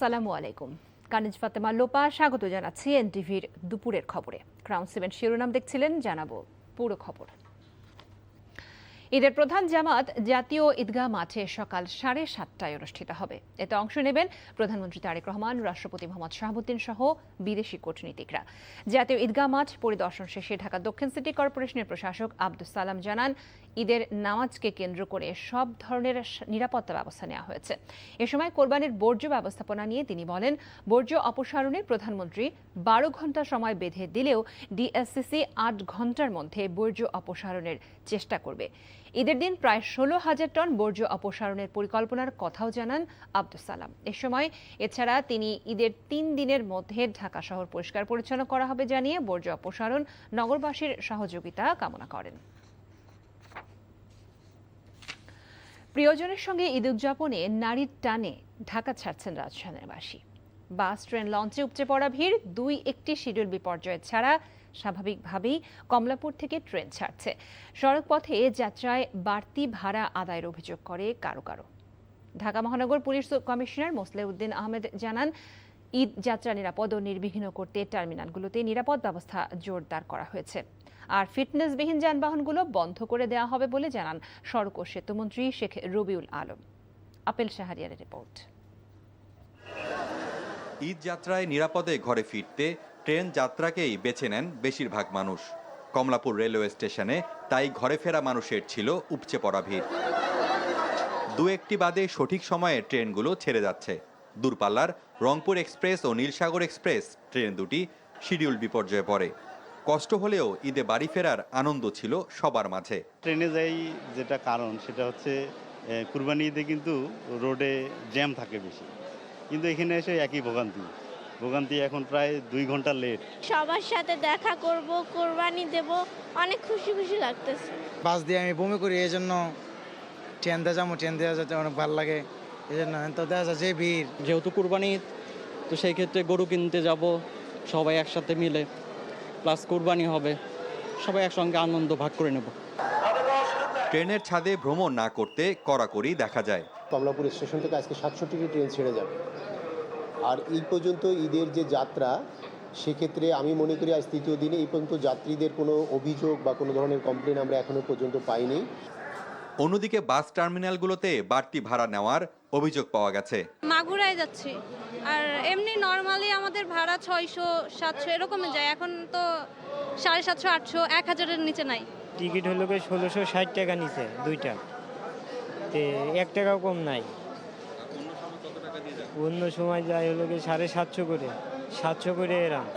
আসসালামু আলাইকুম। কানিজ ফাতেমা লোপা স্বাগত জানাচ্ছি এনটিভির দুপুরের খবরে। ক্রাউন 7 শিরোনাম দেখছিলেন, জানাবো পুরো খবর। ঈদের প্রধান জামাত জাতীয় ঈদগাহ মাঠে সকাল 7:30টায় অনুষ্ঠিত হবে। এতে অংশ নেবেন প্রধানমন্ত্রী তারেক রহমান, রাষ্ট্রপতি মোহাম্মদ শাহাবুদ্দিন সহ বিদেশি কূটনীতিকরা। জাতীয় ঈদগাহ মাঠ পরিদর্শন শেষে ঢাকা দক্ষিণ সিটি কর্পোরেশনের প্রশাসক আব্দুস সালাম জানান, ঈদের নামাজকে কেন্দ্র করে সব ধরনের নিরাপত্তা ব্যবস্থা নেওয়া হয়েছে। এ সময় কোরবানির বর্জ্য ব্যবস্থাপনা নিয়ে তিনি বলেন, বর্জ্য অপসারণে প্রধানমন্ত্রী 12 ঘন্টা সময় বেঁধে দিলেও ডিএসসিসি 8 ঘন্টার মধ্যে বর্জ্য অপসারণের চেষ্টা করবে। ঈদের দিন প্রায় 16,000 টন বর্জ্য অপসারণের পরিকল্পনার কথাও জানান আব্দুস সালাম। এ সময় এছাড়া তিনি ঈদের 3 দিনের মধ্যে ঢাকা শহর পরিষ্কার পরিচ্ছন্ন করা হবে জানিয়ে বর্জ্য অপসারণ নগরবাসীর সহযোগিতা কামনা করেন। প্রিয়জনের সঙ্গে ঈদ উদযাপনে নারীর টানে ঢাকা ছাড়ছেন রাজধানীবাসী। বাস, ট্রেন, লঞ্চে উপচে পড়া ভিড়, একটি শিডিউল বিপর্যয় ছাড়া স্বাভাবিকভাবেই কমলাপুর থেকে ট্রেন ছাড়ছে। সড়ক পথে যাত্রায় বাড়তি ভাড়া আদায়ের অভিযোগ করে কারো কারো। ঢাকা মহানগর পুলিশ কমিশনার মোসলেউদ্দিন আহমেদ জানান, ঈদ যাত্রা নিরাপদ ও নির্বিঘ্ন করতে টার্মিনালগুলোতে নিরাপদ ব্যবস্থা জোরদার করা হয়েছে। আর ফিটনেসবিহীন যানবাহনগুলো বন্ধ করে দেওয়া হবে বলে জানান সড়ক ও সেতুমন্ত্রী শেখ রবিউল আলম। আপেল শাহরিয়ারের রিপোর্ট। ঈদ যাত্রায় নিরাপদে ঘরে ফিরতে ট্রেন যাত্রাকেই বেছে নেন বেশিরভাগ মানুষ। কমলাপুর রেলওয়ে স্টেশনে তাই ঘরে ফেরা মানুষের ছিল উপচে পড়া ভিড়। দু একটি বাদে সঠিক সময়ে ট্রেনগুলো ছেড়ে যাচ্ছে। দূরপাল্লার রংপুর এক্সপ্রেস ও নীলসাগর এক্সপ্রেস ট্রেন দুটি শিডিউল বিপর্যয়ে পড়ে। কষ্ট হলেও ঈদে বাড়ি ফেরার আনন্দ ছিল সবার মাঝে। ট্রেনে যাই যেটা কারণ সেটা হচ্ছে কুরবানি ঈদে কিন্তু রোডে জ্যাম থাকে বেশি, কিন্তু এখানে এসে একই ভোগান্তি এখন প্রায় 2 ঘন্টা লেট। সবার সাথে দেখা করব, কোরবানি দেব, অনেক খুশি লাগতেছে। বাস দিয়ে আমি বমি করি, এই জন্য ট্রেন দিয়ে যাবো, ট্রেন দিয়ে যেতে অনেক ভালো লাগে। এই জন্য তো দেখা যায় যে ভিড়, যেহেতু কুরবানি, তো সেই ক্ষেত্রে গরু কিনতে যাব সবাই একসাথে মিলে, প্লাস কুরবানি হবে, সবাই একসঙ্গে আনন্দ ভাগ করে নেব। ট্রেনের ছাদে ভ্রমণ না করতে কড়াকড়ি দেখা যায়। কমলাপুর স্টেশন থেকে আজকে 67টি ট্রেন ছেড়ে যাবে। আর এই পর্যন্ত ঈদের যে যাত্রা, সেক্ষেত্রে আমি মনে করি আজ 3য় দিনে এই পর্যন্ত যাত্রীদের কোনো অভিযোগ বা কোনো ধরনের কমপ্লেন আমরা এখনো পর্যন্ত পাইনি। অন্যদিকে বাস টার্মিনালগুলোতে বাড়তি ভাড়া নেওয়ার অভিযোগ পাওয়া গেছে। মাগুরায় যাচ্ছি, আর এমনি নর্মালি আমাদের ভাড়া 600-700 এরকম যায়। এখন তো 750-800, 1000-এর নিচে নাই। টিকিট হলো 1660 টাকা নিচে দুইটা, তে 1 টাকাও কম নাই। অন্য সময় যায় হলো 750 করে, 700 করে এরাম।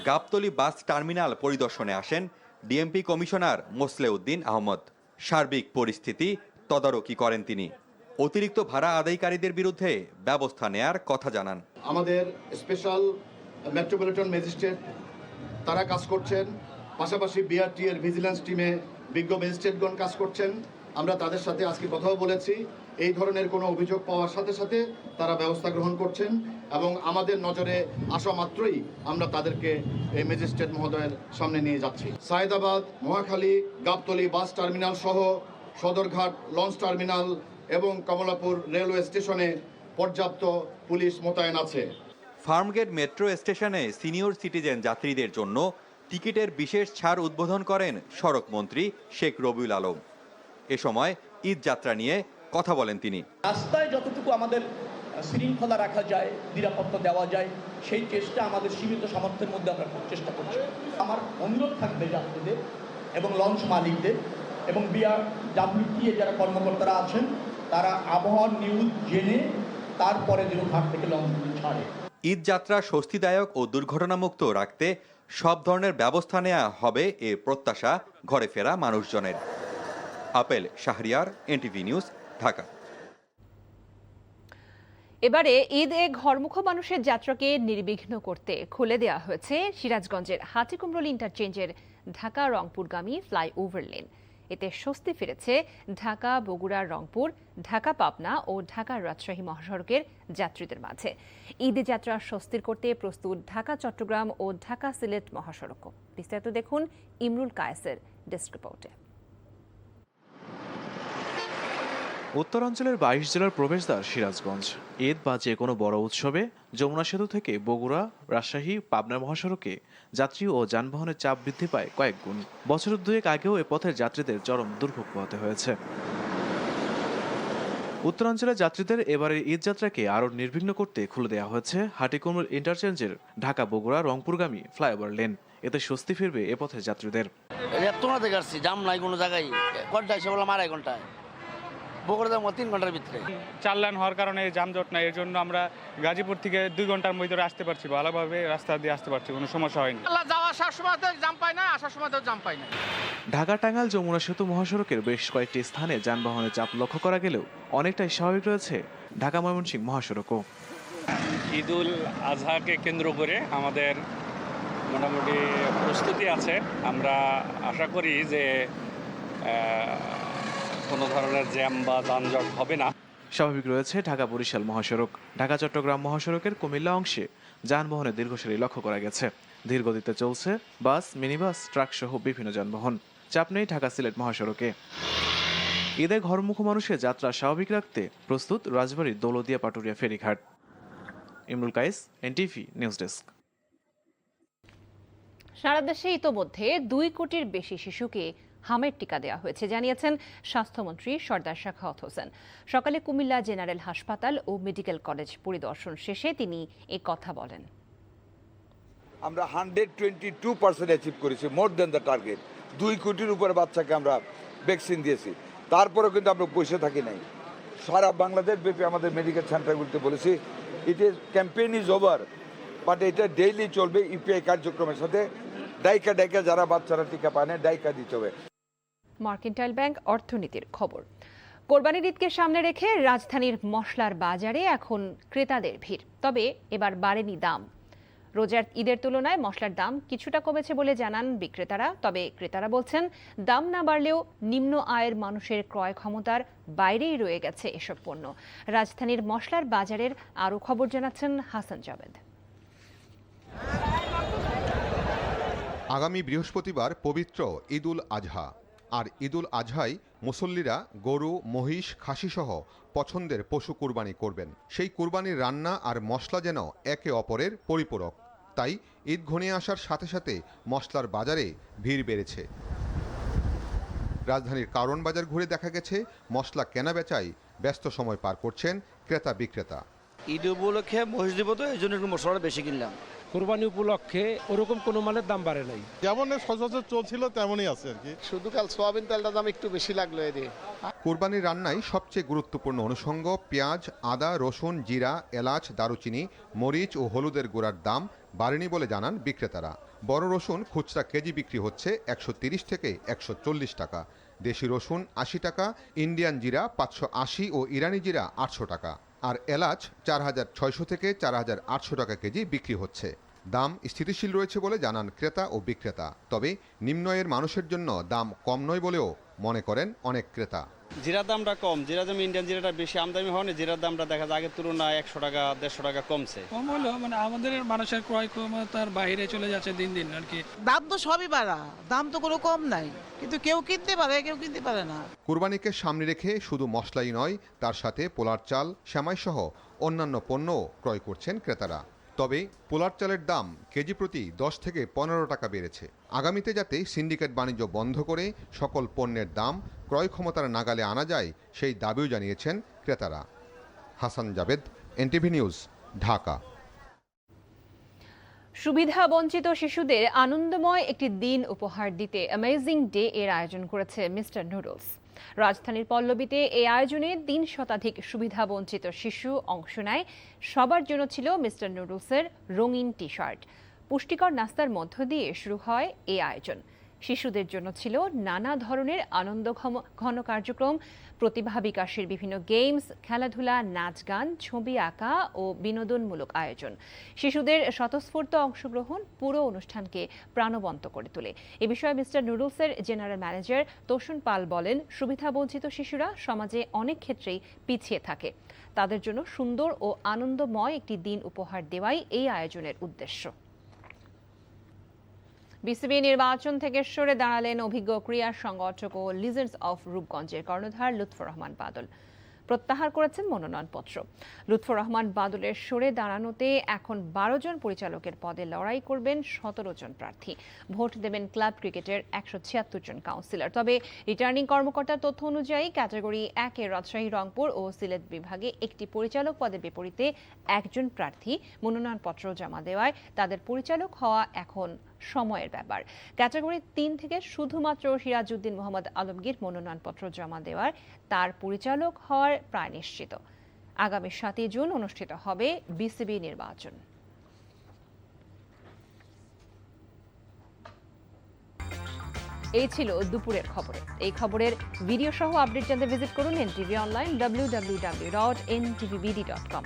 গাবতলী বাস টার্মিনাল পরিদর্শনে আসেন ডিএমপি কমিশনার মোসলেউদ্দিন আহমদ। সার্বিক পরিস্থিতি তদারকি করেন তিনি। অতিরিক্ত ভাড়া আদায়কারীদের বিরুদ্ধে ব্যবস্থা নেয়ার কথা জানান। আমাদের স্পেশাল মেট্রোপলিটন ম্যাজিস্ট্রেট তারা কাজ করছেন, পাশাপাশি বিআরটি এর ভিজিলেন্স টিমে বিজ্ঞ ম্যাজিস্ট্রেটগণ কাজ করছেন। আমরা তাদের সাথে আজকে কথাও বলেছি, এই ধরনের কোনো অভিযোগ পাওয়ার সাথে সাথে তারা ব্যবস্থা গ্রহণ করছেন এবং আমাদের নজরে আসা মাত্রই আমরা তাদেরকে এই ম্যাজিস্ট্রেট মহোদয়ের সামনে নিয়ে যাচ্ছি। সায়েদাবাদ, মহাখালী, গাবতলী বাস টার্মিনাল সহ সদরঘাট লঞ্চ টার্মিনাল এবং কমলাপুর রেলওয়ে স্টেশনে পর্যাপ্ত পুলিশ মোতায়েন আছে। ফার্মগেট মেট্রো স্টেশনে সিনিয়র সিটিজেন যাত্রীদের জন্য টিকিটের বিশেষ ছাড় উদ্বোধন করেন সড়ক মন্ত্রী শেখ রবিউল আলম। এ সময় ঈদ যাত্রা নিয়ে কথা বলেন তিনি। রাস্তায় যতটুকু আমাদের শৃঙ্খলা রাখা যায়, নিরাপত্তা দেওয়া যায়, সেই চেষ্টা আমাদের সীমিত সামর্থ্যের মধ্যে আমরা চেষ্টা করছি। আমার অনুরোধ থাকবে যাত্রীদের এবং লঞ্চ মালিকদের এবং বিআরডব্লিউটিএ যারা কর্মকর্তারা আছেন, তারা আবহাওয়ার নিউজ জেনে তারপরে যেন ঘাট থেকে লঞ্চগুলি ছাড়ে। ঈদ যাত্রা স্বস্তিদায়ক ও দুর্ঘটনামুক্ত রাখতে সব ধরনের ব্যবস্থা নেওয়া হবে এ প্রত্যাশা ঘরে ফেরা মানুষজনের। Apple Shahriar, NTV news, Dhaka. এবারে ঈদে ঘরমুখ মানুষের যাত্রাকে নির্বিঘ্ন করতে খুলে দেওয়া হয়েছে সিরাজগঞ্জের হাটিকুমরুল ইন্টারচেঞ্জের ঢাকা রংপুরগামী ফ্লাইওভার লেন। এতে স্বস্তি ফিরেছে ঢাকা বগুড়া রংপুর, ঢাকা পাবনা ও ঢাকা রাজশাহী মহাসড়কের যাত্রীদের মাঝে। ঈদে যাত্রা স্বস্তির করতে প্রস্তুত ঢাকা চট্টগ্রাম ও ঢাকা সিলেট মহাসড়ক। বিস্তারিত দেখুন ইমরুল কায়েসের ডেস্ক রিপোর্টে। উত্তরাঞ্চলের 22 জেলার প্রবেশদ্বার সিরাজগঞ্জ। ঈদ বা যে কোনো বড় উৎসবে যমুনা সেতু থেকে বগুড়া, রাজশাহী, পাবনা মহাসড়কে যাত্রী ও যানবাহনের চাপ বৃদ্ধি পায় কয়েক গুণ। বছর দুয়েক আগেও এ পথের যাত্রীদের চরম দুর্ভোগ পোহাতে হয়েছে। উত্তরাঞ্চলের যাত্রীদের এবারের ঈদ যাত্রাকে আরও নির্বিঘ্ন করতে খুলে দেওয়া হয়েছে হাটিকুমরুল ইন্টারচেঞ্জের ঢাকা বগুড়া রংপুরগামী ফ্লাইওভার লেন। এতে স্বস্তি ফিরবে এ পথের যাত্রীদের। তোমরা দেখে আসছি জাম নাই কোনো জায়গায়, ঘন্টায় সে বললাম 2.5 ঘন্টায়, বগুড়া যাবো 3 ঘন্টার ভিতরে। 4 লেন হওয়ার কারণে যানজট নাই, এর জন্য আমরা গাজীপুর থেকে 2 ঘন্টার মধ্যে আসতে পারছি, ভালোভাবে রাস্তা দিয়ে আসতে পারছি, কোনো সমস্যা হয়নি। যাওয়া আসার সময় জাম পাই না, আসার সময় জাম পাই না। ঢাকা টাঙ্গাইল যমুনা সেতু মহাসড়কের বেশ কয়েকটি স্থানে যানবাহনের চাপ লক্ষ্য করা গেলেও অনেকটাই স্বাভাবিক রয়েছে ঢাকা ময়মনসিংহ মহাসড়কও। ঈদুল আজহাকে কেন্দ্র করে আমাদের মোটামুটি প্রস্তুতি আছে। আমরা আশা করি যে কোনো ধরনের জ্যাম বা যানজট হবে না। স্বাভাবিক রয়েছে ঢাকা বরিশাল মহাসড়ক। ঢাকা চট্টগ্রাম মহাসড়কের কুমিল্লা অংশে যানবাহনের দীর্ঘ সারি লক্ষ্য করা গেছে। ধীর গতিতে চলছে বাস, মিনিবাস, ট্রাক সহ বিভিন্ন যানবাহন। চাপ নেই ঢাকা সিলেট মহাসড়কে। ঈদে ঘরমুখ মানুষের যাত্রা স্বাভাবিক রাখতে প্রস্তুত রাজবাড়ীর দৌলতদিয়া পাটুরিয়া ফেরিঘাট। Imrul Kayes, NTV news desk. সারা দেশে ইতোমধ্যে 2 কোটির বেশি শিশুকে হামের টিকা দেওয়া হয়েছে জানিয়েছেন স্বাস্থ্যমন্ত্রী সরদার সাখাওয়াত হোসেন। সকালে কুমিল্লা জেনারেল হাসপাতাল ও মেডিকেল কলেজ পরিদর্শন শেষে তিনি এ কথা বলেন। আমরা 122% অ্যাচিভ করেছি, মোর দেন দ্য টার্গেট। 2 কোটির উপরে বাচ্চাকে আমরা ভ্যাকসিন দিয়েছি। তারপরেও কিন্তু আমরা বসে থাকি নাই। সারা বাংলাদেশ ব্যাপী আমাদের মেডিকেল সেন্টারগুলিতে বলেছি it is campaign is over, but এটা ডেইলি চলবে। ইউপিআই কার্যক্রমের সাথে ডাইকা যারা বাচ্চারা টিকা পায় না ডাইকা দিতে হবে। মার্কেন্টাইল ব্যাংক অর্থনীতির খবর। কোরবানির ঈদকে সামনে রেখে রাজধানীর মশলার বাজারে এখন ক্রেতাদের ভিড়, তবে এবার বাড়েনি দাম। রোজার ঈদের তুলনায় মশলার দাম কিছুটা কমেছে বলে জানান বিক্রেতারা। তবে ক্রেতারা বলছেন দাম না বাড়লেও নিম্ন আয়ের মানুষের ক্রয় ক্ষমতার বাইরেই রয়ে গেছে এসব পণ্য। রাজধানীর মশলার বাজারের আরও খবর জানাচ্ছেন হাসান জাবেদ। আগামী বৃহস্পতিবার পবিত্র ঈদুল আজহা। আর ঈদুল আজহায় মুসল্লিরা গরু, মহিষ, খাসিসহ পছন্দের পশু কুরবানি করবেন। সেই কুরবানির রান্না আর মশলা যেন একে অপরের পরিপূরক। তাই ঈদ ঘনিয়ে আসার সাথে সাথে মশলার বাজারে ভিড় বেড়েছে। রাজধানীর কারণ বাজার ঘুরে দেখা গেছে মশলা কেনা বেচায় ব্যস্ত সময় পার করছেন ক্রেতা বিক্রেতা। ঈদ উপলক্ষে মহিষ দিব, তো এই জন্য একটু মশলাটা বেশি কিনলাম। কোরবানি উপলক্ষে ওরকম কোনো মালের দাম বাড়ে নাই, যেমন সচরাচর চলছিল তেমনই আছে আর কি। শুধু কাল সোয়াবিন তেলটার দাম একটু বেশি লাগলো এদিকে। কুরবানির রান্নায় সবচেয়ে গুরুত্বপূর্ণ অনুষঙ্গ পেঁয়াজ, আদা, রসুন, জিরা, এলাচ, দারুচিনি, মরিচ ও হলুদের গুঁড়ার দাম বাড়েনি বলে জানান বিক্রেতারা। বড় রসুন খুচরা কেজি বিক্রি হচ্ছে 130 থেকে 140 টাকা। দেশি রসুন 80 টাকা, ইন্ডিয়ান জিরা 580 ও ইরানি জিরা 800 টাকা। আর এলাচ 4600 থেকে 4800 টাকা কেজি বিক্রি হচ্ছে। দাম স্থিতিশীল রয়েছে বলে জানান ক্রেতা ও বিক্রেতা। তবে নিম্ন আয়ের মানুষের জন্য দাম কম নয় বলেও মনে করেন অনেক ক্রেতা। জিরার দামটা কম, জিরা যেমন ইন্ডিয়ান জিরাটা বেশি আমদানি হয়নি, জিরার দামটা দেখা যায় আগের তুলনায় 100 টাকা 150 টাকা কমছে। কম হলো মানে আমাদের মানুষের ক্রয় ক্ষমতার বাইরে চলে যাচ্ছে দিন দিন আর কি। দাম তো সবই বাড়া, দাম তো কোনো কম নাই, কিন্তু কেউ কিনতে পারে কেউ কিনতে পারে না। কুরবানিকে সামনে রেখে শুধু মশলাই নয়, তার সাথে পোলার চাল, সেমাই সহ অন্যান্য পণ্যও ক্রয় করছেন ক্রেতারা। তবে পোলার চালের দাম কেজি প্রতি 10 থেকে 15 টাকা বেড়েছে। আগামীতে যাতে সিন্ডিকেট বাণিজ্য বন্ধ করে সকল পণ্যের দাম ক্রয় ক্ষমতার নাগালে আনা যায় সেই দাবিও জানিয়েছেন ক্রেতারা। Hasan Jabed, NTV news, Dhaka. সুবিধা বঞ্চিত শিশুদের আনন্দময় একটি দিন উপহার দিতে অ্যামেজিং ডে এর আয়োজন করেছে মিস্টার নুডলস। রাজধানীর পল্লবীতে এই আয়োজনে 3 শতাধিক সুবিধা বঞ্চিত শিশু অংশ নেয়। সবার জন্য ছিল মিস্টার নুডলসের রঙিন টি শার্ট। পুষ্টিকর নাস্তার মধ্য দিয়ে শুরু হয় এই আয়োজন। শিশুদের জন্য ছিল নানা ধরনের আনন্দ ঘন কার্যক্রম, প্রতিভা বিকাশের বিভিন্ন গেমস, খেলাধুলা, নাচ গান, ছবি আঁকা ও বিনোদনমূলক আয়োজন। শিশুদের স্বতঃস্ফূর্ত অংশগ্রহণ পুরো অনুষ্ঠানকে প্রাণবন্ত করে তোলে। এ বিষয়ে মিস্টার নুডলসের জেনারেল ম্যানেজার তোষণ পাল বলেন, সুবিধাবঞ্চিত শিশুরা সমাজে অনেক ক্ষেত্রেই পিছিয়ে থাকে। তাদের জন্য সুন্দর ও আনন্দময় একটি দিন উপহার দেওয়াই এই আয়োজনের উদ্দেশ্য। বিসিবি নির্বাচন থেকে সরে দাঁড়ালেন অভিজ্ঞ ক্রীড়া সংগঠক ও লিজেন্ডস অফ রূপগঞ্জের কর্ণধার লুৎফর রহমান বাদল। প্রত্যাহার করেছেন মনোনয়নপত্র। লুৎফর রহমান বাদলের সরে দাঁড়ানোতে এখন 12 জন পরিচালকের পদে লড়াই করবেন 17 জন প্রার্থী। ভোট দেবেন ক্লাব ক্রিকেটের 176 জন কাউন্সিলর। তবে রিটার্নিং কর্মকর্তার তথ্য অনুযায়ী ক্যাটাগরি 1 এর রাজশাহী, রংপুর ও সিলেট বিভাগে একটি পরিচালক পদের বিপরীতে একজন প্রার্থী মনোনয়নপত্র জমা দেওয়ায় তাদের পরিচালক হওয়া এখন সময়ের ব্যাপার। ক্যাটাগরি 3 থেকে শুধুমাত্র সিরাজউদ্দিন মোহাম্মদ আলমগীর মনোনয়নপত্র জমা দেওয়ার তার পরিচালক হওয়ার প্রায় নিশ্চিত। আগামী 7 জুন অনুষ্ঠিত হবে বিসিবি নির্বাচন। এই ছিল দুপুরের খবর। এই খবরের ভিডিও সহ আপডেট জানতে ভিজিট করুন এনটিভি অনলাইন www.ntvbd.com।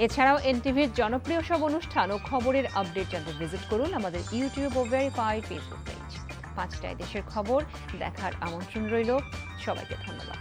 এছাড়াও এনটিভির জনপ্রিয় সব অনুষ্ঠান ও খবরের আপডেট জানতে ভিজিট করুন আমাদের ইউটিউব ও ভেরিফাইড ফেসবুক পেজ। 5টায় দেশের খবর দেখার আমন্ত্রণ রইল। সবাইকে ধন্যবাদ।